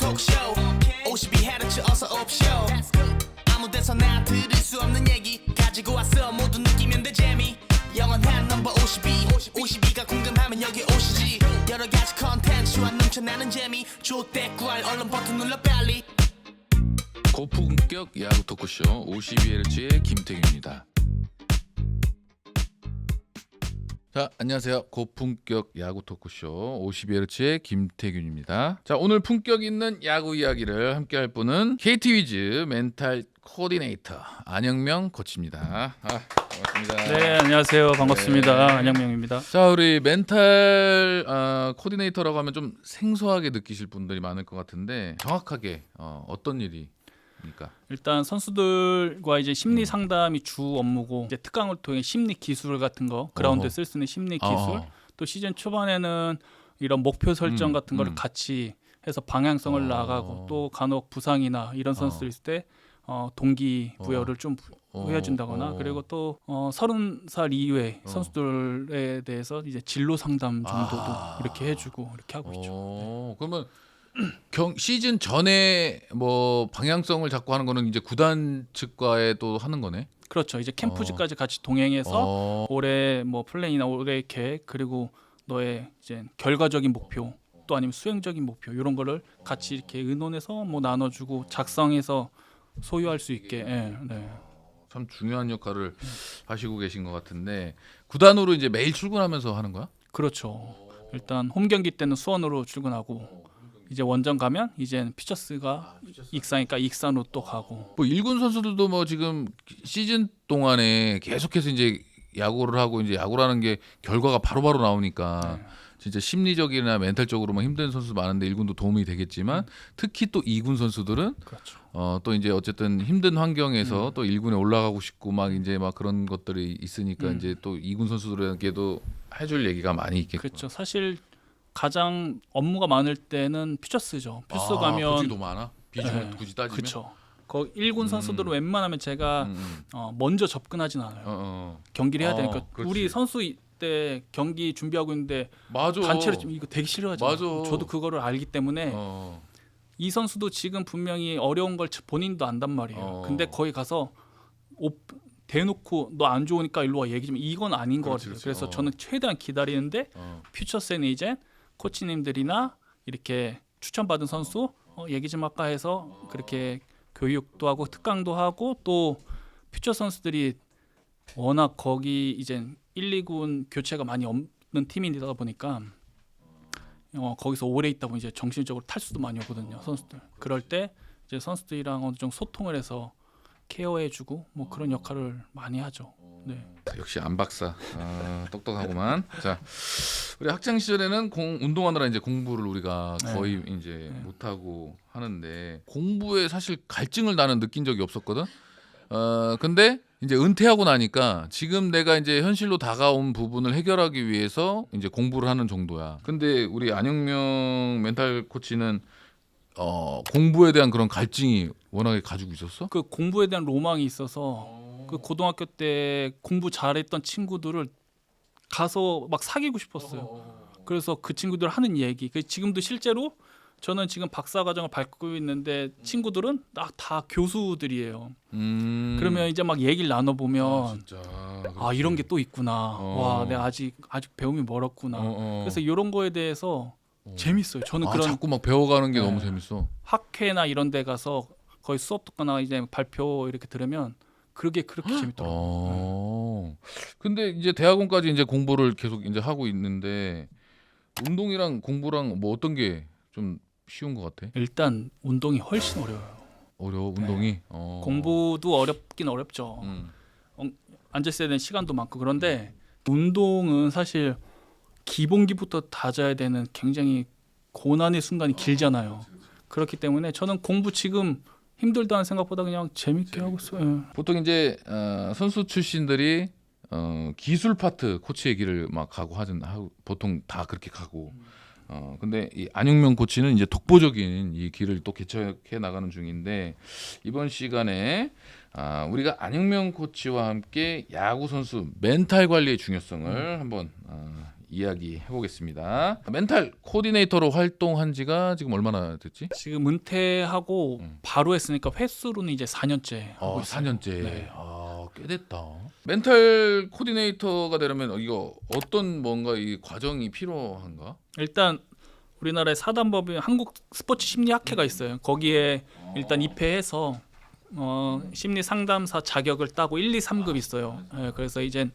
토크쇼 52Hz 어서 옵쇼 아무 데서나 들을 수 없는 얘기 가지고 왔어 모두 느끼면 돼 재미 영원한 넘버 52가 궁금하면 여기 오시지 여러 가지 컨텐츠와 넘쳐나는 재미 조대꾸알 얼른 버튼 눌러 빨리 고품격 야구 토크쇼 52Hz의 김태균입니다. 자, 안녕하세요. 고품격 야구 토크쇼 52Hz의 김태균입니다. 자, 오늘 품격 있는 야구 이야기를 함께 할 분은 KT 위즈 멘탈 코디네이터 안영명 코치입니다. 반갑습니다. 네, 안녕하세요. 반갑습니다. 네. 안영명입니다. 자, 우리 멘탈 코디네이터라고 하면 좀 생소하게 느끼실 분들이 많을 것 같은데 정확하게 어떤 일이 입니까? 일단 선수들과 이제 심리 상담이 주 업무고 이제 특강을 통해 심리 기술 같은 거 그라운드에 쓸 수 있는 심리 기술 또 시즌 초반에는 이런 목표 설정 같은 거를 같이 해서 방향성을 나가고 또 간혹 부상이나 이런 선수들 있을 때 동기부여를 좀 보여준다거나 그리고 또 30살 이후에 선수들에 대해서 이제 진로 상담 정도도 이렇게 해주고 이렇게 하고 있죠. 그러면 시즌 전에 뭐 방향성을 잡고 하는 거는 이제 구단 측과에 또 하는 거네. 그렇죠. 이제 캠프지까지 같이 동행해서 올해 뭐 플랜이나 올해 계획 그리고 너의 이제 결과적인 목표 또 아니면 수행적인 목표 이런 거를 같이 이렇게 의논해서 뭐 나눠주고 작성해서 소유할 수 있게. 네. 참 중요한 역할을 하시고 계신 것 같은데 구단으로 이제 매일 출근하면서 하는 거야? 그렇죠. 일단 홈 경기 때는 수원으로 출근하고 이제 원정 가면 이제 퓨처스가 익산이니까 익산으로 또 가고. 뭐 일군 선수들도 뭐 지금 시즌 동안에 계속해서 이제 야구를 하고 이제 야구라는 게 결과가 바로바로 나오니까 진짜 심리적이나 멘탈적으로 뭐 힘든 선수 많은데 일군도 도움이 되겠지만 특히 또 이군 선수들은 그렇죠. 또 이제 어쨌든 힘든 환경에서 또 1군에 올라가고 싶고 막 이제 막 그런 것들이 있으니까 이제 또 2군 선수들에게도 해줄 얘기가 많이 있겠고. 그렇죠. 사실 가장 업무가 많을 때는 퓨처스죠. 퓨처스 가면 굳이 더 많아? 비중을 굳이 따지면? 그렇죠. 거 1군 선수들은 웬만하면 제가 먼저 접근하진 않아요. 경기를 해야 되니까 그렇지. 우리 선수 때 경기 준비하고 있는데 맞아. 단체로 좀 이거 되게 싫어하잖아요. 맞아. 저도 그거를 알기 때문에 이 선수도 지금 분명히 어려운 걸 본인도 안단 말이에요. 근데 거기 가서 대놓고 너 안 좋으니까 일로 와 얘기 좀 이건 아닌 것 같아요. 그래서 저는 최대한 기다리는데 퓨처스는 이제 코치님들이나 이렇게 추천받은 선수 얘기 좀 할까 해서 그렇게 교육도 하고 특강도 하고 또 퓨처 선수들이 워낙 거기 이제 1, 2군 교체가 많이 없는 팀이다 보니까 거기서 오래 있다 보면 이제 정신적으로 탈수도 많이 오거든요 선수들. 그럴 때 이제 선수들이랑 어느 정도 소통을 해서 케어해주고 뭐 그런 역할을 많이 하죠. 네. 역시 안 박사 똑똑하구만. 자, 우리 학창 시절에는 운동하느라 이제 공부를 우리가 거의 이제 못 하고 하는데 공부에 사실 갈증을 나는 느낀 적이 없었거든. 근데 이제 은퇴하고 나니까 지금 내가 이제 현실로 다가온 부분을 해결하기 위해서 이제 공부를 하는 정도야. 근데 우리 안영명 멘탈 코치는 공부에 대한 그런 갈증이 워낙에 가지고 있었어? 그 공부에 대한 로망이 있어서 그 고등학교 때 공부 잘했던 친구들을 가서 막 사귀고 싶었어요. 그래서 그 친구들 하는 얘기, 지금도 실제로 저는 지금 박사 과정을 밟고 있는데 친구들은 다 교수들이에요. 그러면 이제 막 얘기를 나눠 보면 진짜. 이런 게 또 있구나. 와, 내가 아직 배움이 멀었구나. 그래서 이런 거에 대해서 재밌어요. 저는 그런 자꾸 막 배워가는 게 너무 재밌어. 학회나 이런 데 가서 거의 수업 듣거나 이제 발표 이렇게 들으면 그렇게 재밌더라고요. 근데 이제 대학원까지 이제 공부를 계속 이제 하고 있는데 운동이랑 공부랑 뭐 어떤 게 좀 쉬운 것 같아? 일단 운동이 훨씬 어려워요. 어려워 운동이. 공부도 어렵긴 어렵죠. 앉아 있어야 되는 시간도 많고 그런데 운동은 사실 기본기부터 다져야 되는 굉장히 고난의 순간이 길잖아요. 그렇기 때문에 저는 공부 지금 힘들다는 생각보다 그냥 재밌게 하고 있어요. 보통 이제 선수 출신들이 기술 파트 코치의 길을 막 가고 보통 다 그렇게 가고 근데 이 안영명 코치는 이제 독보적인 이 길을 또 개척해 나가는 중인데 이번 시간에 우리가 안영명 코치와 함께 야구 선수 멘탈 관리의 중요성을 한번 이야기 해보겠습니다. 멘탈 코디네이터로 활동한 지가 지금 얼마나 됐지? 지금 은퇴하고 바로 했으니까 횟수로는 이제 4년째 하고 있어요. 4년째. 네. 꽤 됐다. 멘탈 코디네이터가 되려면 이거 어떤 뭔가 이 과정이 필요한가? 일단 우리나라의 사단법인 한국 스포츠 심리학회가 있어요. 거기에 일단 입회해서 심리 상담사 자격을 따고 1, 2, 3급 있어요. 예, 그래서 이제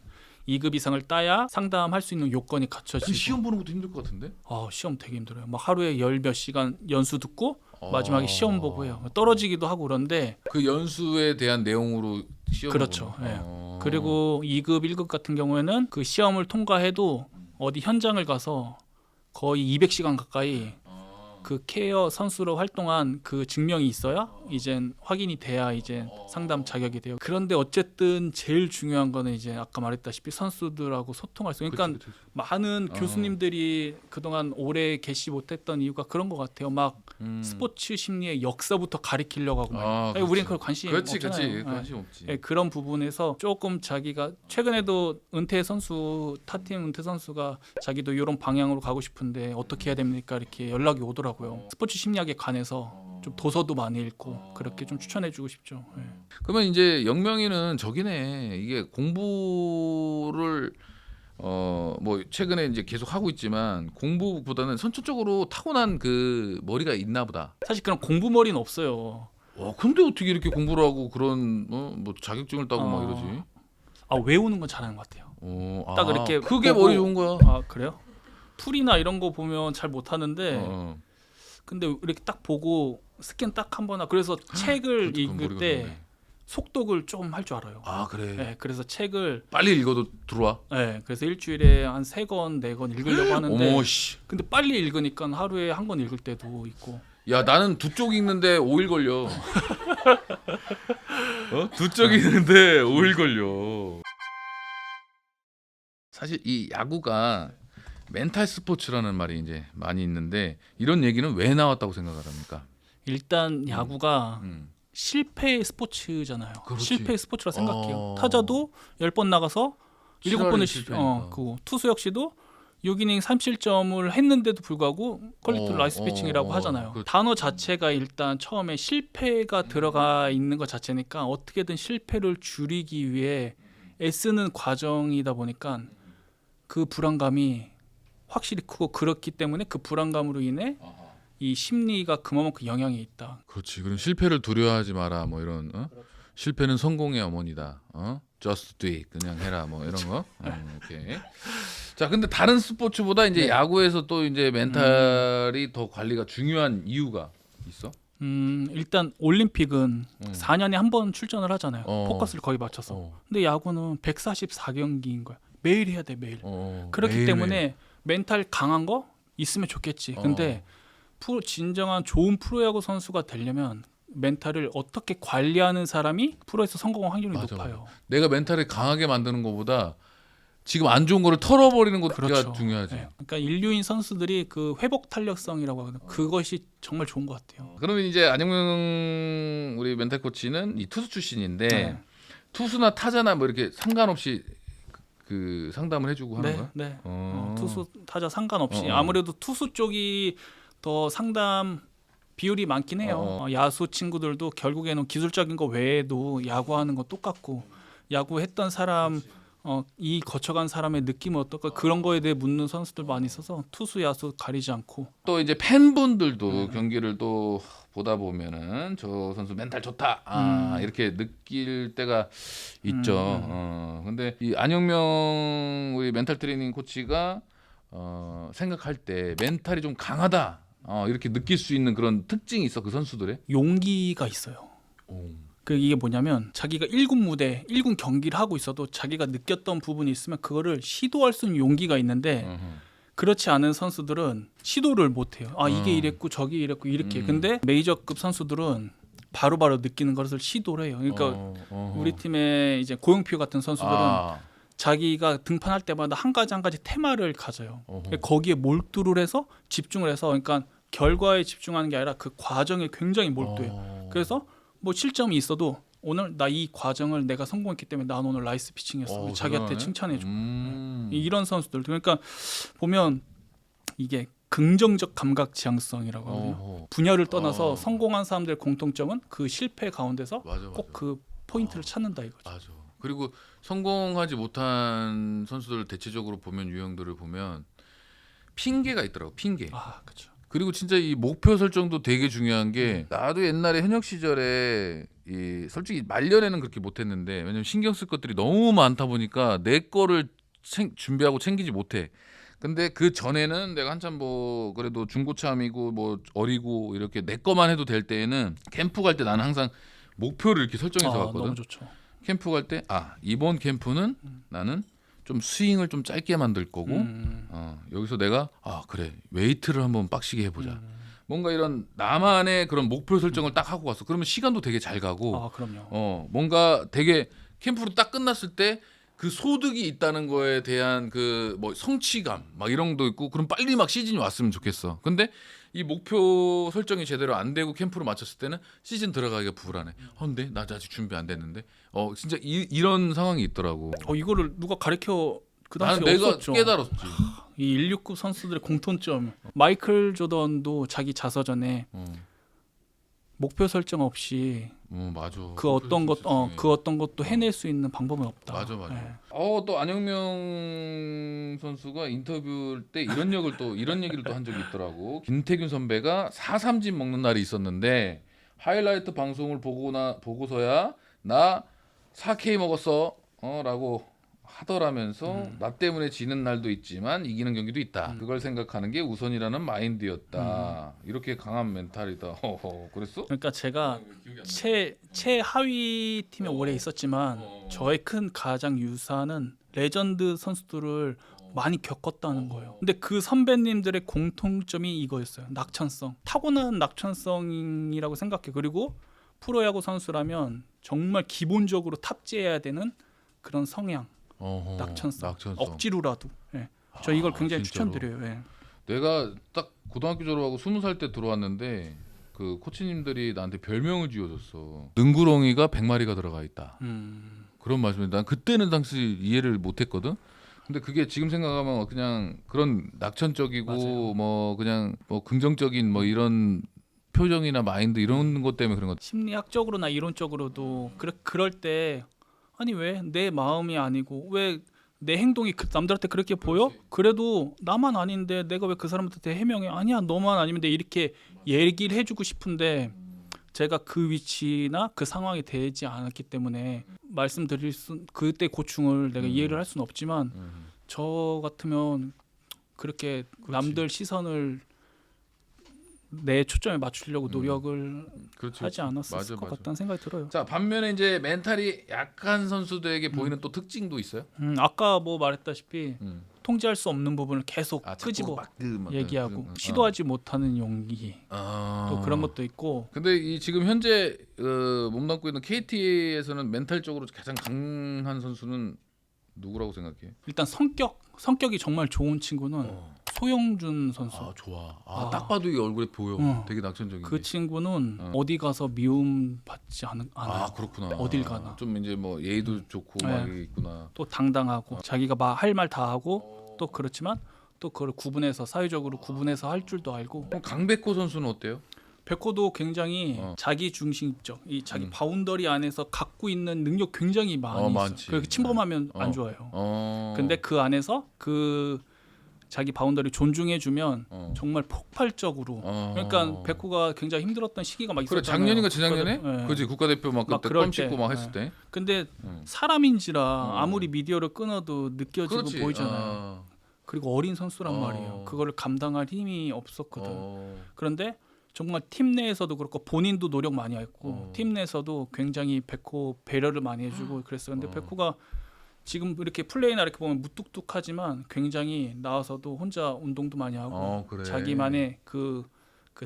2급 이상을 따야 상담할 수 있는 요건이 갖춰지고. 시험 보는 것도 힘들 것 같은데? 시험 되게 힘들어요. 막 하루에 10몇 시간 연수 듣고 마지막에 시험 보고 해요. 떨어지기도 하고 그런데 그 연수에 대한 내용으로 시험을 그렇죠. 예. 그리고 2급, 1급 같은 경우에는 그 시험을 통과해도 어디 현장을 가서 거의 200시간 가까이 그 케어 선수로 활동한 그 증명이 있어야 이젠 확인이 돼야 이제 상담 자격이 돼요. 그런데 어쨌든 제일 중요한 거는 이제 아까 말했다시피 선수들하고 소통할 수. 그러니까 그치. 많은 교수님들이 그동안 오래 계시 못했던 이유가 그런 것 같아요. 막 스포츠 심리의 역사부터 가리키려고 하고 그렇지. 우리는 그걸 관심이 없잖아요. 관심 없지. 예, 그런 부분에서 조금 자기가 최근에도 은퇴 선수 타팀 은퇴 선수가 자기도 이런 방향으로 가고 싶은데 어떻게 해야 됩니까? 이렇게 연락이 오더라고요. 스포츠 심리학에 관해서 좀 도서도 많이 읽고 그렇게 좀 추천해주고 싶죠. 예. 그러면 이제 영명이는 저기네. 이게 공부를 뭐 최근에 이제 계속 하고 있지만 공부보다는 선천적으로 타고난 그 머리가 있나 보다. 사실 그런 공부 머리는 없어요. 근데 어떻게 이렇게 공부를 하고 그런 뭐 자격증을 따고 막 이러지? 외우는 건 잘하는 것 같아요. 딱 이렇게 그게 보고, 머리 좋은 거야. 그래요? 풀이나 이런 거 보면 잘 못하는데 근데 이렇게 딱 보고 스캔 딱 한번 그래서 책을 읽을 때 속독을 좀 할 줄 알아요. 그래. 네, 그래서 책을 빨리 읽어도 들어와. 네, 그래서 일주일에 한 3권, 4권 읽으려고 하는데 어머씨. 근데 빨리 읽으니까 하루에 한 권 읽을 때도 있고. 야, 나는 2쪽 읽는데 5일 걸려. 2쪽 읽는데 5일 걸려. 사실 이 야구가 멘탈 스포츠라는 말이 이제 많이 있는데 이런 얘기는 왜 나왔다고 생각을 합니까? 일단 야구가 실패의 스포츠잖아요. 그렇지. 실패의 스포츠라 생각해요. 타자도 10번 나가서 7번을 그 투수 역시도 6이닝 3실점을 했는데도 불구하고 퀄리티 라이스 피칭이라고 하잖아요. 그렇지. 단어 자체가 일단 처음에 실패가 들어가 있는 것 자체니까 어떻게든 실패를 줄이기 위해 애쓰는 과정이다 보니까 그 불안감이 확실히 크고 그렇기 때문에 그 불안감으로 인해 이 심리가 그만큼 영향이 있다. 그렇지. 그럼 실패를 두려워하지 마라. 뭐 이런 실패는 성공의 어머니다. Just do it. 그냥 해라. 뭐 이런 거. 오케이. 자, 근데 다른 스포츠보다 이제 야구에서 또 이제 멘탈이 더 관리가 중요한 이유가 있어? 일단 올림픽은 4년에 한 번 출전을 하잖아요. 포커스를 거의 맞춰서. 근데 야구는 144경기인 거야. 매일 해야 돼, 매일. 그렇기 매일, 때문에 매일. 멘탈 강한 거 있으면 좋겠지. 근데 진정한 좋은 프로야구 선수가 되려면 멘탈을 어떻게 관리하는 사람이 프로에서 성공할 확률이 높아요. 내가 멘탈을 강하게 만드는 것보다 지금 안 좋은 거를 털어버리는 것가 그렇죠. 중요하지. 네. 그러니까 인류인 선수들이 그 회복 탄력성이라고 하거든요. 그것이 정말 좋은 것 같아요. 그러면 이제 안영명 우리 멘탈 코치는 이 투수 출신인데 투수나 타자나 뭐 이렇게 상관없이 그 상담을 해주고 하는 거야? 네. 투수 타자 상관없이 아무래도 투수 쪽이 더 상담 비율이 많긴 해요. 야수 친구들도 결국에는 기술적인 거 외에도 야구하는 거 똑같고 야구했던 사람 이 거쳐간 사람의 느낌은 어떨까 그런 거에 대해 묻는 선수들 많이 있어서 투수 야수 가리지 않고 또 이제 팬분들도 경기를 또 보다 보면은 저 선수 멘탈 좋다 이렇게 느낄 때가 있죠. 근데 이 안영명 우리 멘탈 트레이닝 코치가 생각할 때 멘탈이 좀 강하다 이렇게 느낄 수 있는 그런 특징이 있어 그 선수들의? 용기가 있어요. 그 이게 뭐냐면 자기가 1군 무대, 1군 경기를 하고 있어도 자기가 느꼈던 부분이 있으면 그거를 시도할 수 있는 용기가 있는데 그렇지 않은 선수들은 시도를 못 해요. 이게 이랬고 저게 이랬고 이렇게. 근데 메이저급 선수들은 바로바로 느끼는 것을 시도를 해요. 그러니까 우리 팀의 이제 고영표 같은 선수들은 자기가 등판할 때마다 한 가지 테마를 가져요. 거기에 몰두를 해서 집중을 해서 그러니까 결과에 집중하는 게 아니라 그 과정에 굉장히 몰두해요. 그래서 뭐 실점이 있어도 오늘 나 이 과정을 내가 성공했기 때문에 난 오늘 나이스 피칭했어. 자기한테 칭찬해주고 이런 선수들. 그러니까 보면 이게 긍정적 감각 지향성이라고 하거든요. 분야를 떠나서 성공한 사람들의 공통점은 그 실패 가운데서 꼭 그 포인트를 찾는다 이거죠. 맞아. 그리고 성공하지 못한 선수들 대체적으로 보면 유형들을 보면 핑계가 있더라고. 핑계. 그렇죠. 그리고 진짜 이 목표 설정도 되게 중요한 게 나도 옛날에 현역 시절에 이 솔직히 말년에는 그렇게 못했는데 왜냐면 신경 쓸 것들이 너무 많다 보니까 내 거를 준비하고 챙기지 못해. 근데 그 전에는 내가 한참 뭐 그래도 중고참이고 뭐 어리고 이렇게 내 거만 해도 될 때에는 캠프 갈 때 나는 항상 목표를 이렇게 설정해서 갔거든. 너무 좋죠. 캠프 갈 때 이번 캠프는 나는 좀 스윙을 좀 짧게 만들 거고 여기서 내가 그래 웨이트를 한번 빡시게 해보자. 뭔가 이런 나만의 그런 목표 설정을 딱 하고 갔어. 그러면 시간도 되게 잘 가고. 그럼요. 뭔가 되게 캠프로 딱 끝났을 때 그 소득이 있다는 거에 대한 그 뭐 성취감 막 이런 것도 있고 그럼 빨리 막 시즌이 왔으면 좋겠어. 근데 이 목표 설정이 제대로 안 되고 캠프로 마쳤을 때는 시즌 들어가기가 불안해. 근데 나 아직 준비 안 됐는데. 진짜 이런 상황이 있더라고. 이거를 누가 가르쳐 그 당시에 나는 내가 없었죠. 깨달았지. 이 169 선수들의 공통점. 마이클 조던도 자기 자서전에 목표 설정 없이 맞아. 그 어떤 것도 해낼 수 있는 방법은 없다. 맞아. 네. 또 안영명 선수가 인터뷰 때 이런 얘기를 또 한 적이 있더라고. 김태균 선배가 4-3진 먹는 날이 있었는데 하이라이트 방송을 보고서야 나 4K 먹었어. 라고 하더라면서 나 때문에 지는 날도 있지만 이기는 경기도 있다. 그걸 생각하는 게 우선이라는 마인드였다. 이렇게 강한 멘탈이다. 그랬어? 그러니까 제가 최하위 팀에 오래 있었지만 저의 큰 가장 유사는 레전드 선수들을 많이 겪었다는 거예요. 근데 그 선배님들의 공통점이 이거였어요. 낙천성. 타고난 낙천성이라고 생각해. 그리고 프로야구 선수라면 정말 기본적으로 탑재해야 되는 그런 성향. 낙천성. 억지로라도. 저 이걸 굉장히 진짜로. 추천드려요. 내가 딱 고등학교 졸업하고 20살 때 들어왔는데 그 코치님들이 나한테 별명을 지어줬어. 능구렁이가 100마리가 들어가 있다. 그런 말씀인데 난 그때는 당시 이해를 못했거든. 근데 그게 지금 생각하면 그냥 그런 낙천적이고 맞아요. 뭐 그냥 뭐 긍정적인 뭐 이런 표정이나 마인드 이런 것 때문에 그런 것. 심리학적으로나 이론적으로도 그럴 때 아니 왜 내 마음이 아니고 왜 내 행동이 남들한테 그렇게 보여? 그래도 나만 아닌데 내가 왜 그 사람한테 해명해? 아니야 너만 아니면 돼. 이렇게 얘기를 해주고 싶은데 제가 그 위치나 그 상황이 되지 않았기 때문에 말씀드릴 그때 고충을 내가 이해를 할 수는 없지만 저 같으면 그렇게 남들 시선을 내 초점에 맞추려고 노력을 하지 않았을 것 같다는 생각이 들어요. 자 반면에 이제 멘탈이 약한 선수들에게 보이는 또 특징도 있어요. 아까 뭐 말했다시피 통제할 수 없는 부분을 계속 끄집어 얘기하고 시도하지 못하는 용기 또 그런 것도 있고. 근데 이 지금 현재 몸담고 있는 KT에서는 멘탈적으로 가장 강한 선수는 누구라고 생각해? 일단 성격이 정말 좋은 친구는 소영준 선수. 좋아. 딱 봐도 이 얼굴에 보여. 되게 낙천적인. 그 친구는 어디 가서 미움 받지 않아요. 그렇구나. 어딜 가나. 좀 이제 뭐 예의도 좋고 막 있구나. 또 당당하고 자기가 할 말 다 하고 또 그렇지만 또 그걸 구분해서 사회적으로 구분해서 할 줄도 알고. 그럼 강백호 선수는 어때요? 백호도 굉장히 자기 중심적, 이 자기 바운더리 안에서 갖고 있는 능력 굉장히 많이 있어요. 그렇게 침범하면 안 좋아요. 근데 그 안에서 그 자기 바운더리 존중해주면 정말 폭발적으로. 그러니까 백호가 굉장히 힘들었던 시기가 막 있었잖아요. 그래 작년인가 재작년에? 그지 국가대표 막 그때 껌 씹고 막 했을 때. 근데 사람인지라 아무리 미디어를 끊어도 느껴지고 그렇지. 보이잖아요. 그리고 어린 선수란 말이에요. 그거를 감당할 힘이 없었거든. 그런데 정말 팀 내에서도 그렇고 본인도 노력 많이 했고 팀 내에서도 굉장히 백호 배려를 많이 해주고 그랬어요. 근데 백호가 지금 이렇게 플레이나 이렇게 보면 무뚝뚝하지만 굉장히 나와서도 혼자 운동도 많이 하고 그래. 자기만의 그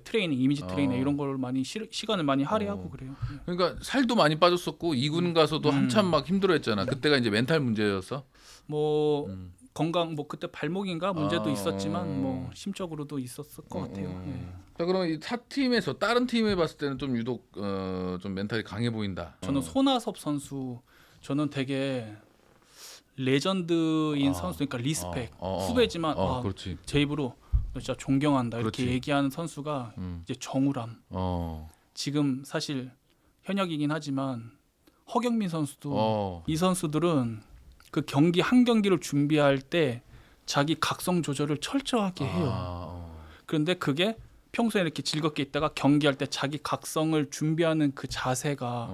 트레이닝, 이미지 트레이닝 이런 걸 많이 시간을 많이 할애하고 그래요. 그러니까 살도 많이 빠졌었고 2군 가서도 한참 막 힘들어했잖아. 그때가 이제 멘탈 문제였어. 뭐 건강 뭐 그때 발목인가 문제도 있었지만 뭐 심적으로도 있었을 것 같아요. 네. 자 그럼 이 타 팀에서 다른 팀에 봤을 때는 좀 유독 좀 멘탈이 강해 보인다. 저는 손아섭 선수 저는 되게 레전드인 선수 그러니까 리스펙 후배지만 그렇지. 제 입으로 너 진짜 존경한다 이렇게 그렇지. 얘기하는 선수가 이제 정우람 지금 사실 현역이긴 하지만 허경민 선수도 이 선수들은 그 경기 한 경기를 준비할 때 자기 각성 조절을 철저하게 해요. 그런데 그게 평소에 이렇게 즐겁게 있다가 경기할 때 자기 각성을 준비하는 그 자세가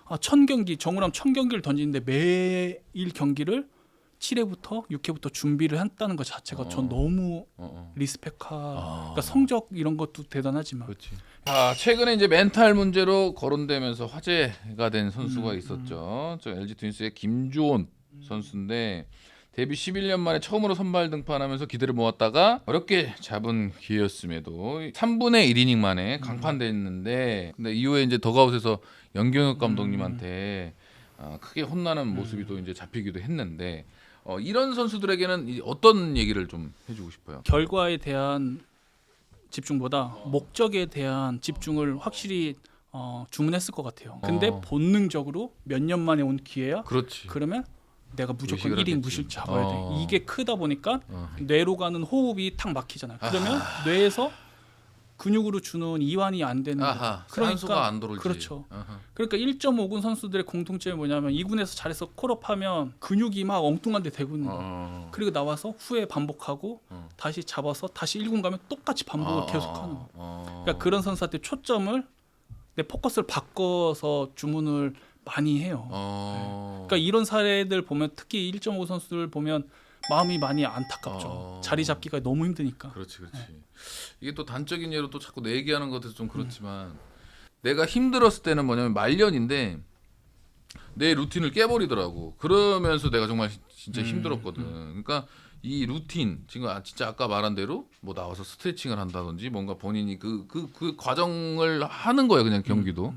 1000경기 정우람 1000경기를 던지는데 매일 경기를 7회부터 6회부터 준비를 했다는 것 자체가 전 너무 리스펙하. 그러니까 성적 이런 것도 대단하지만. 그렇지. 최근에 이제 멘탈 문제로 거론되면서 화제가 된 선수가 있었죠. 저 LG 트윈스의 김주온 선수인데 데뷔 11년 만에 처음으로 선발 등판하면서 기대를 모았다가 어렵게 잡은 기회였음에도 3분의 1이닝 만에 강판됐는데 근데 이후에 이제 더가웃에서 연경혁 감독님한테 크게 혼나는 모습이 또 이제 잡히기도 했는데 이런 선수들에게는 어떤 얘기를 좀 해주고 싶어요? 결과에 대한 집중보다 목적에 대한 집중을 확실히 주문했을 것 같아요. 근데 본능적으로 몇 년 만에 온 기회야? 그렇지. 그러면 내가 무조건 1인 하겠지. 무실 잡아야 돼. 이게 크다 보니까 뇌로 가는 호흡이 탁 막히잖아요. 그러면 뇌에서 근육으로 주는 이완이 안 되는 거예요. 산소가 안 들어오지. 그렇죠. 그러니까 1.5군 선수들의 공통점이 뭐냐면 2군에서 잘해서 콜업하면 근육이 막 엉뚱한 데 대고 있는 거예요. 그리고 나와서 후에 반복하고 다시 잡아서 다시 1군 가면 똑같이 반복을 계속하는 거예요. 그러니까 그런 선수한테 초점을 내 포커스를 바꿔서 주문을 많이 해요. 그러니까 이런 사례들 보면 특히 1.5 선수들 보면 마음이 많이 안타깝죠. 자리 잡기가 너무 힘드니까. 그렇지. 이게 또 단적인 예로 또 자꾸 내 얘기하는 것 같아서 좀 그렇지만 내가 힘들었을 때는 뭐냐면 말년인데 내 루틴을 깨버리더라고. 그러면서 내가 정말 진짜 힘들었거든. 그러니까 이 루틴 지금 진짜 아까 말한 대로 뭐 나와서 스트레칭을 한다든지 뭔가 본인이 그 과정을 하는 거예요. 그냥 경기도.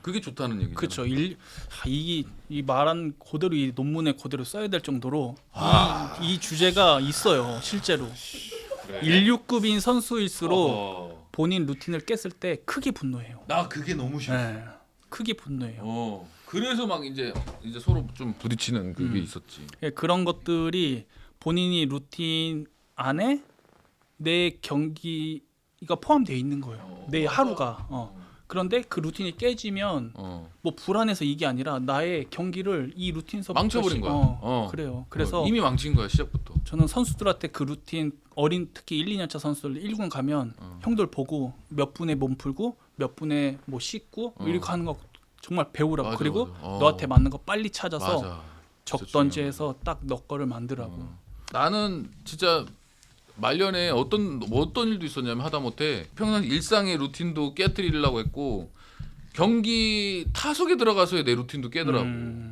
그게 좋다는 얘기죠. 그렇죠. 이 말한 그대로 이 논문에 그대로 써야 될 정도로 이 주제가 있어요. 실제로. 그래. 16급인 선수일수록 본인 루틴을 깼을 때 크게 분노해요. 나 그게 너무 싫어. 네, 크게 분노해요. 그래서 막 이제 서로 좀 부딪히는 그게 있었지. 예, 그런 것들이 본인이 루틴 안에 내 경기가 포함되어 있는 거예요. 내 하루가. 그런데 그 루틴이 깨지면 뭐 불안해서 이게 아니라 나의 경기를 이 루틴서 망쳐버린 거야. 그래요. 그래서 이미 망친 거야 시작부터. 저는 선수들한테 그 루틴 어린 특히 1, 2년차 선수들 1군 가면 형들 보고 몇 분에 몸 풀고 몇 분에 뭐 씻고 이렇게 하는 거 정말 배우라고. 맞아, 그리고 맞아. 너한테 맞는 거 빨리 찾아서 맞아. 적던지 해서 딱 너 거를 만들라고. 나는 진짜 말년에 어떤 일도 있었냐면 하다못해 평상 일상의 루틴도 깨트리려고 했고 경기 타석에 들어가서의 내 루틴도 깨더라고.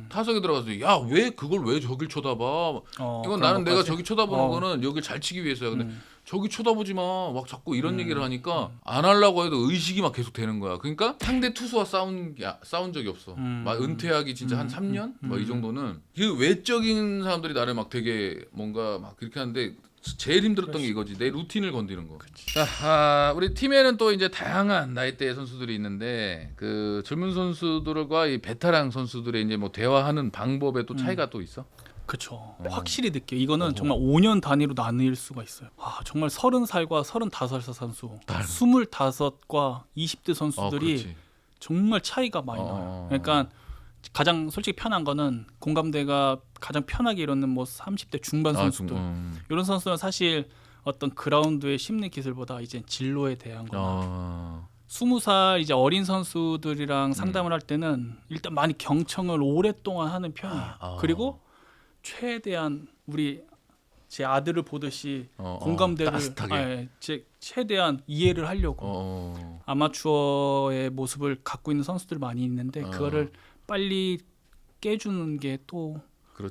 타석에 들어가서 야 왜 그걸 왜 저길 쳐다봐. 이건 나는 내가 저기 쳐다보는 거는 여길 잘 치기 위해서야. 근데 저기 쳐다보지 마. 막 자꾸 이런 얘기를 하니까 안 하려고 해도 의식이 막 계속 되는 거야. 그러니까 상대 투수와 싸운 적이 없어. 막 은퇴하기 진짜 한 3년? 뭐 이 정도는. 그 외적인 사람들이 나를 막 되게 뭔가 막 그렇게 하는데 제일 힘들었던 게 이거지. 내 루틴을 건드리는 거. 자, 우리 팀에는 또 이제 다양한 나이대의 선수들이 있는데 그 젊은 선수들과 이 베테랑 선수들의 이제 뭐 대화하는 방법에 또 차이가 또 있어? 그렇죠. 확실히 느껴요. 이거는 정말 5년 단위로 나뉠 수가 있어요. 정말 30살과 35살 선수, 25과 20대 선수들이 정말 차이가 많이 나요. 그러니까 가장 솔직히 편한 거는 공감대가 가장 편하게 이루는 뭐 30대 중반 선수들 이런 선수는 사실 어떤 그라운드의 심리 기술보다 이제 진로에 대한 거나 20살 이제 어린 선수들이랑 상담을 할 때는 일단 많이 경청을 오랫동안 하는 편이에요. 그리고 최대한 우리 제 아들을 보듯이 공감대를 최대한 이해를 하려고 아마추어의 모습을 갖고 있는 선수들 많이 있는데 그거를 빨리 깨주는 게 또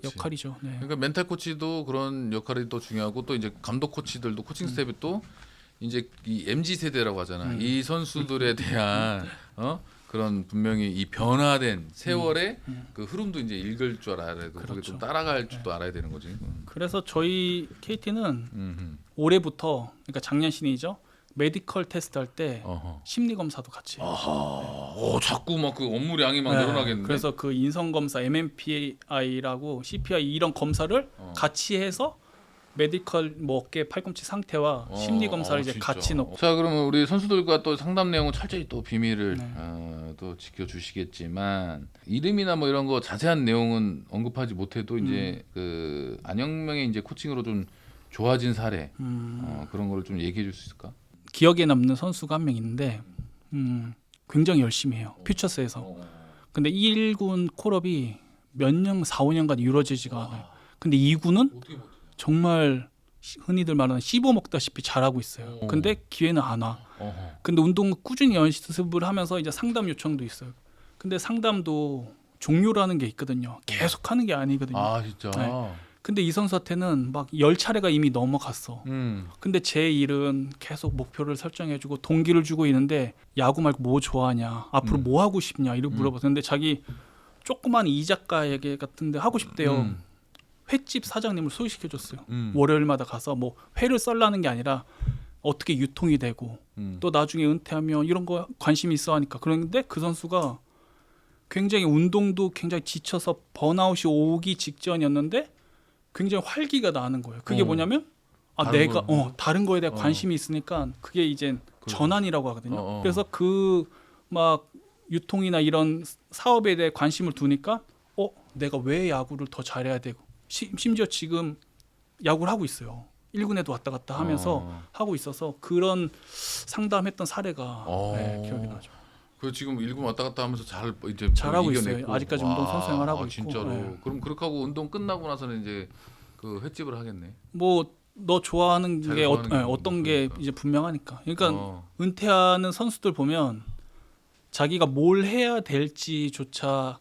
역할이죠. 네. 그러니까 멘탈 코치도 그런 역할이 또 중요하고 또 이제 감독 코치들도 코칭 스텝이 또 이제 이 MZ 세대라고 하잖아. 이 선수들에 대한 그런 분명히 이 변화된 세월의 그 흐름도 이제 읽을 줄 알아야 되고 그게 그렇죠. 좀 따라갈 줄도 알아야 되는 거지. 그래서 저희 KT는 음흠. 올해부터 그러니까 작년 신이죠. 메디컬 테스트 할 때 어허. 심리 검사도 같이 해요. 자꾸 막 그 업무량이 막 네. 늘어나겠는데. 그래서 그 인성 검사 MMPI라고 CPI 이런 검사를 같이 해서 메디컬 뭐 어깨 팔꿈치 상태와 심리 검사를 이제 진짜. 같이 넣고. 자, 그러면 우리 선수들과 또 상담 내용은 철저히 또 비밀을 네. 또 지켜주시겠지만 이름이나 뭐 이런 거 자세한 내용은 언급하지 못해도 이제 그 안영명의 이제 코칭으로 좀 좋아진 사례 그런 거를 좀 얘기해 줄 수 있을까? 기억에 남는 선수가 한 명 있는데 굉장히 열심히 해요. 퓨처스에서. 근데 1군 콜업이 몇 년, 4, 5년간 이루어지지가 않아요. 근데 2군은 정말 흔히들 말하는 씹어먹다시피 잘하고 있어요. 근데 기회는 안 와. 근데 운동을 꾸준히 연습을 하면서 이제 상담 요청도 있어요. 근데 상담도 종료라는 게 있거든요. 계속 하는 게 아니거든요. 아, 진짜. 네. 근데 이 선수한테는 막 10차례가 이미 넘어갔어. 근데 제 일은 계속 목표를 설정해주고 동기를 주고 있는데 야구 말고 뭐 좋아하냐, 앞으로 뭐 하고 싶냐 이렇게 물어봤는데 자기 조그만 이자카야게 같은데 하고 싶대요. 횟집 사장님을 소개시켜줬어요. 월요일마다 가서 뭐 회를 썰라는 게 아니라 어떻게 유통이 되고 또 나중에 은퇴하면 이런 거 관심이 있어 하니까. 그런데 그 선수가 굉장히 운동도 굉장히 지쳐서 번아웃이 오기 직전이었는데 굉장히 활기가 나는 거예요. 그게 뭐냐면 내가 다른 거에 대한 관심이 있으니까 그게 이제 전환이라고 하거든요. 그래서 그 막 유통이나 이런 사업에 대해 관심을 두니까 내가 왜 야구를 더 잘해야 되고 심지어 지금 야구를 하고 있어요. 1군에도 왔다 갔다 하면서 하고 있어서 그런 상담했던 사례가 기억이 나죠. 그 지금 1군 왔다 갔다 하면서 잘하고 이겨냈고. 있어요. 아직까지 운동 선수 생활하고 있고. 진짜로. 네. 그럼 그렇게 하고 운동 끝나고 나서는 이제 그 횟집을 하겠네. 뭐 너 좋아하는 자기가 게 좋아하는 게 어떤 게 그러니까. 이제 분명하니까. 그러니까 은퇴하는 선수들 보면 자기가 뭘 해야 될지조차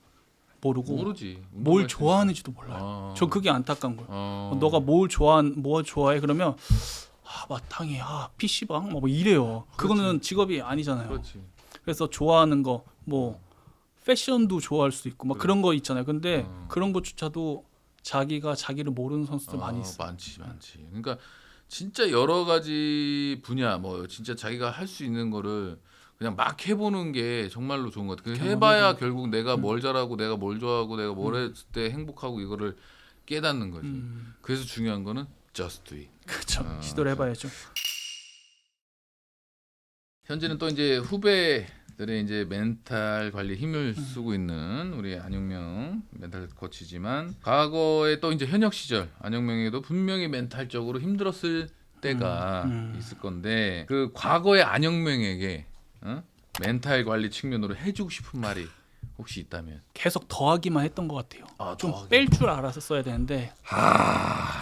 모르고 모르지. 뭘 좋아하는지도 몰라요. 저 그게 안타까운 거예요. 너가 뭐 좋아해 그러면 마땅히 PC방 뭐 이래요. 그거는 직업이 아니잖아요. 그렇지. 그래서 좋아하는 거 뭐 패션도 좋아할 수 있고 막 그런 거 있잖아요. 근데 그런 것조차도 자기가 자기를 모르는 선수들 많이 있어요. 많지. 그러니까 진짜 여러 가지 분야 뭐 진짜 자기가 할 수 있는 거를 그냥 막 해보는 게 정말로 좋은 것 같아요. 해봐야 결국 내가 뭘 잘하고 내가 뭘 좋아하고 내가 뭘 했을 때 행복하고 이거를 깨닫는 거지. 그래서 중요한 거는 just do it. 그렇죠. 시도를 해봐야죠. 현재는 또 이제 후배들의 이제 멘탈 관리 힘을 쓰고 있는 우리 안영명 멘탈 코치지만 과거에 또 이제 현역 시절 안영명에도 분명히 멘탈적으로 힘들었을 때가 있을 건데 그 과거의 안영명에게 멘탈 관리 측면으로 해주고 싶은 말이 혹시 있다면? 계속 더하기만 했던 것 같아요. 좀 더하기. 뺄 줄 알아서 써야 되는데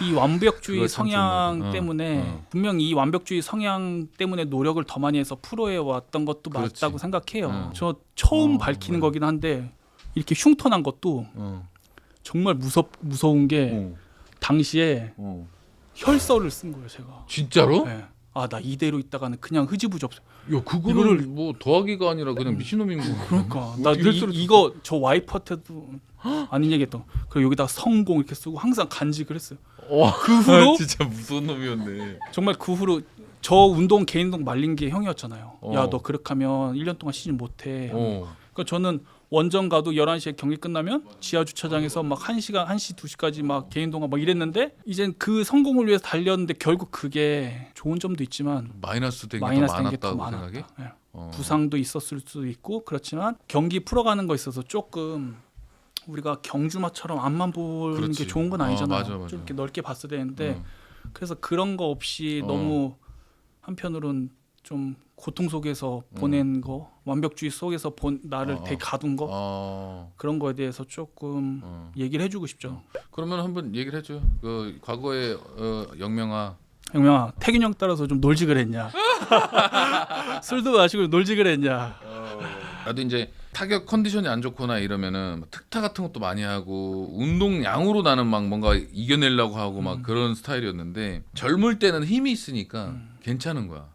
이 완벽주의 그거 참 성향 중요하다. 때문에 분명히 이 완벽주의 성향 때문에 노력을 더 많이 해서 프로에 왔던 것도 그렇지. 맞다고 생각해요. 저 처음 밝히는 거긴 한데 이렇게 흉터난 것도 정말 무서운 게 당시에 혈서를 쓴 거예요, 제가. 진짜로? 네. 나 이대로 있다가는 그냥 흐지부지. 야 그거를 뭐 더하기가 아니라 그냥 미친놈인 거. 그러니까 나 어떻게 혈서를 이거 저 와이프한테도 아닌 얘기했던. 그리고 여기다가 성공 이렇게 쓰고 항상 간직을 했어요. 그 후로 진짜 무서운 놈이었네. 정말 그 후로 저 운동 개인 운동 말린 게 형이었잖아요. 야 너 그렇게 하면 1년 동안 시즌 못해. 그러니까 저는 원정 가도 11시에 경기 끝나면 지하 주차장에서 막 1시간, 1시, 2시까지 막 개인 동안 막 이랬는데 이젠 그 성공을 위해서 달렸는데 결국 그게 좋은 점도 있지만 마이너스 된게 더 마이너스 된 게 더 많았다고 많았다. 생각해? 네. 부상도 있었을 수도 있고 그렇지만 경기 풀어가는 거 있어서 조금 우리가 경주마처럼 앞만 보는 그렇지. 게 좋은 건 아니잖아요. 맞아. 좀 이렇게 넓게 봤어야 되는데 그래서 그런 거 없이 너무 한편으로는 좀 고통 속에서 보낸 거, 완벽주의 속에서 나를 되게 가둔 거 그런 거에 대해서 조금 얘기를 해주고 싶죠. 그러면 한번 얘기를 해줘. 그 과거에 영명아. 영명아, 태균 형 따라서 좀 놀지 그랬냐? 술도 마시고 놀지 그랬냐? 나도 이제 타격 컨디션이 안 좋거나 이러면은 뭐 특타 같은 것도 많이 하고 운동량으로 나는 막 뭔가 이겨내려고 하고 막 그런 스타일이었는데 젊을 때는 힘이 있으니까 괜찮은 거야.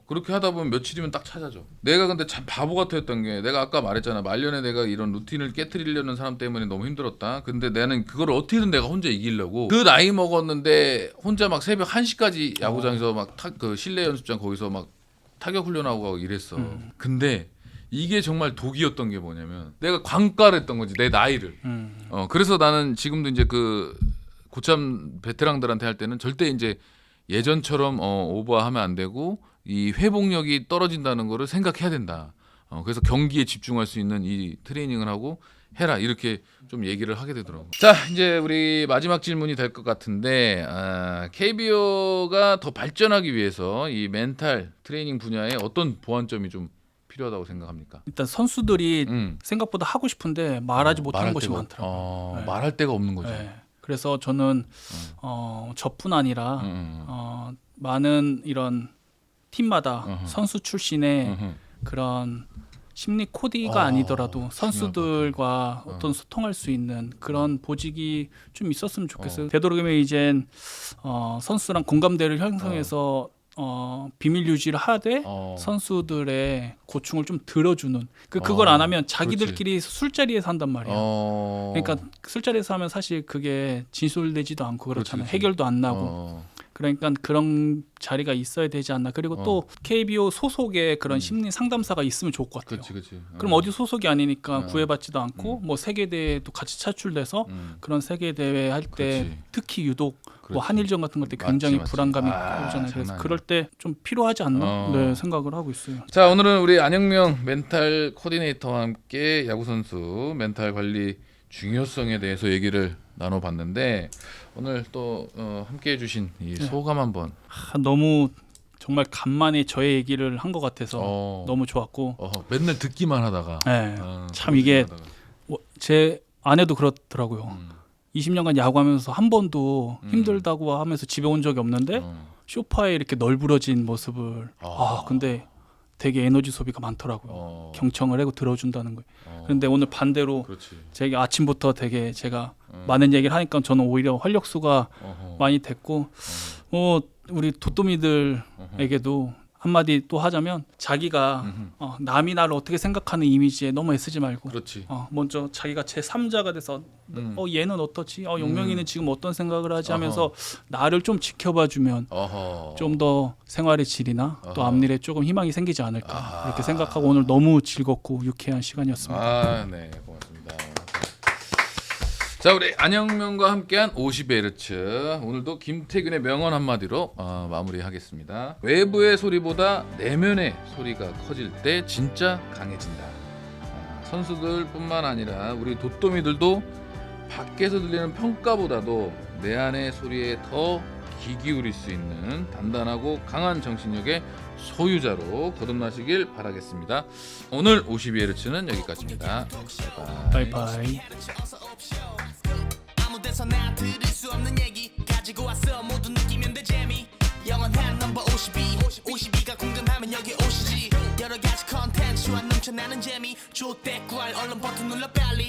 그렇게 하다 보면 며칠이면 딱 찾아져. 내가 근데 참 바보 같았던 게 내가 아까 말했잖아. 말년에 내가 이런 루틴을 깨트리려는 사람 때문에 너무 힘들었다. 근데 나는 그걸 어떻게든 내가 혼자 이기려고 그 나이 먹었는데 혼자 막 새벽 1시까지 야구장에서 막 그 실내 연습장 거기서 막 타격 훈련하고 가고 이랬어. 근데 이게 정말 독이었던 게 뭐냐면 내가 광가를 했던 거지 내 나이를. 그래서 나는 지금도 이제 그 고참 베테랑들한테 할 때는 절대 이제 예전처럼 오버하면 안 되고 이 회복력이 떨어진다는 거를 생각해야 된다. 그래서 경기에 집중할 수 있는 이 트레이닝을 하고 해라 이렇게 좀 얘기를 하게 되더라고. 자 이제 우리 마지막 질문이 될 것 같은데 KBO가 더 발전하기 위해서 이 멘탈 트레이닝 분야에 어떤 보완점이 좀 필요하다고 생각합니까? 일단 선수들이 생각보다 하고 싶은데 말하지 못하는 것이 많더라고요. 네. 말할 데가 없는 거죠. 네. 그래서 저는 저뿐 아니라 많은 이런 팀마다 선수 출신의 그런 심리 코디가 아니더라도 선수들과 어떤 소통할 수 있는 그런 보직이 좀 있었으면 좋겠어요. 되도록이면 이젠 선수랑 공감대를 형성해서 비밀 유지를 하되 선수들의 고충을 좀 들어주는 그걸 안 하면 자기들끼리 술자리에서 한단 말이에요. 그러니까 술자리에서 하면 사실 그게 진솔되지도 않고 그렇잖아요. 해결도 안 나고. 그러니까 그런 자리가 있어야 되지 않나. 그리고 또 KBO 소속의 그런 심리 상담사가 있으면 좋을 것 같아요. 그럼 어디 소속이 아니니까 구애받지도 않고 뭐 세계 대회도 같이 차출돼서 그런 세계 대회 할 때 특히 유독 뭐 한일전 같은 것 때 굉장히 불안감이 오잖아요. 그래서 그럴 때 좀 필요하지 않나 네, 생각을 하고 있어요. 자 오늘은 우리 안영명 멘탈 코디네이터와 함께 야구 선수 멘탈 관리 중요성에 대해서 얘기를 나눠봤는데 오늘 또 함께 해주신 이 소감 한번. 너무 정말 간만에 저의 얘기를 한 것 같아서 너무 좋았고 맨날 듣기만 하다가 참 이게 제 아내도 그렇더라고요. 20년간 야구하면서 한 번도 힘들다고 하면서 집에 온 적이 없는데 소파에 이렇게 널브러진 모습을 근데 되게 에너지 소비가 많더라고요. 경청을 하고 들어준다는 거예요. 그런데 오늘 반대로 제가 아침부터 되게 제가 많은 얘기를 하니까 저는 오히려 활력소가 많이 됐고 우리 도토미들에게도 한마디 또 하자면 자기가 남이 나를 어떻게 생각하는 이미지에 너무 애쓰지 말고 먼저 자기가 제3자가 돼서 얘는 어떠지? 용명이는 지금 어떤 생각을 하지 하면서 나를 좀 지켜봐주면 좀 더 생활의 질이나 또 앞일에 조금 희망이 생기지 않을까 이렇게 생각하고 오늘 너무 즐겁고 유쾌한 시간이었습니다. 네, 고맙습니다. 자 우리 안영명과 함께한 50Hz 오늘도 김태균의 명언 한마디로 마무리하겠습니다. 외부의 소리보다 내면의 소리가 커질 때 진짜 강해진다. 선수들뿐만 아니라 우리 도토미들도 밖에서 들리는 평가보다도 내 안의 소리에 더 귀 기울일 수 있는 단단하고 강한 정신력의 소유자로 거듭나시길 바라겠습니다. 오늘 52Hz는 여기까지입니다. 바이바이. 아무데서 나 들을 수 없는 얘기 가지고 왔어 모두 느끼면 돼 재미 영원한 넘버 52가 궁금하면 여기 오시지 여러 가지 컨텐츠와 넘쳐나는 재미 좋대 구할 얼른 버튼 눌러 빨리